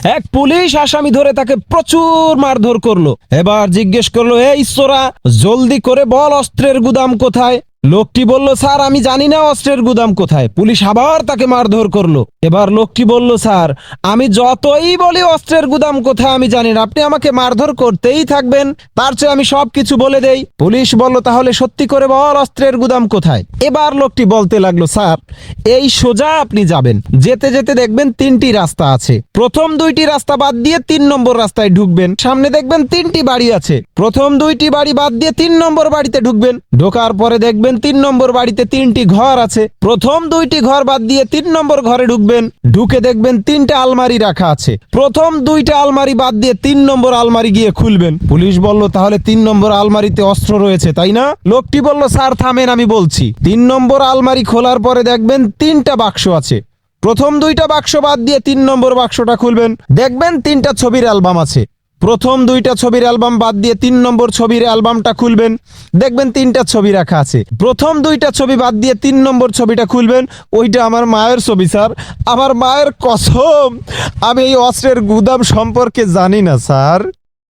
এক পুলিশ আসামি ধরে তাকে প্রচুর মারধর করলো। এবার জিজ্ঞেস করলো, এই সোরা, জলদি করে বল অস্ত্রের গুদাম কোথায়? লোকটি বলল, স্যার আমি জানি না অস্ত্রের গুদাম কোথায়। পুলিশ আবার তাকে মারধর করলো। এবার লোকটি বলল, স্যার আমি যতই বলি অস্ত্রের গুদাম কোথায় আমি জানি না, আপনি আমাকে মারধর করতেই থাকবেন, তার চেয়ে আমি সবকিছু বলে দেই। পুলিশ বলল, তাহলে সত্যি করে বল অস্ত্রের গুদাম কোথায়? এবার লোকটি বলতে লাগলো, স্যার এই সোজা আপনি যাবেন, যেতে যেতে দেখবেন 3টি রাস্তা আছে। প্রথম 2টি রাস্তা বাদ দিয়ে 3 নম্বর রাস্তায় ঢুকবেন। সামনে দেখবেন 3টি বাড়ি আছে। প্রথম 2টি বাড়ি বাদ দিয়ে 3 নম্বর বাড়িতে ঢুকবেন। ঢোকার পরে দেখবেন 3 নম্বর বাড়িতে 3টি ঘর আছে। প্রথম 2টি ঘর বাদ দিয়ে 3 নম্বর ঘরে ঢুকবেন। ঢুকে দেখবেন 3টা আলমারি রাখা আছে। প্রথম 2টা আলমারি বাদ দিয়ে 3 নম্বর আলমারি গিয়ে খুলবেন। পুলিশ বলল, তাহলে 3 নম্বর আলমারিতে অস্ত্র রয়েছে তাই না? লোকটি বলল, স্যার থামেন আমি বলছি। 3 নম্বর আলমারি খোলার পরে দেখবেন 3টা বাক্স আছে। প্রথম 2টা বাক্স বাদ দিয়ে 3 নম্বর বাক্সটা খুলবেন। দেখবেন 3টা ছবির অ্যালবাম আছে। প্রথম 2টা ছবির অ্যালবাম বাদ দিয়ে 3 নম্বর ছবির অ্যালবামটা খুলবেন। দেখবেন 3টা ছবি রাখা আছে। প্রথম 2টা ছবি বাদ দিয়ে 3 নম্বর ছবিটা খুলবেন। ওইটা আমার মায়ের ছবি স্যার, আমার মায়ের কসম আমি এই অস্ত্রের গুদাম সম্পর্কে জানি না স্যার।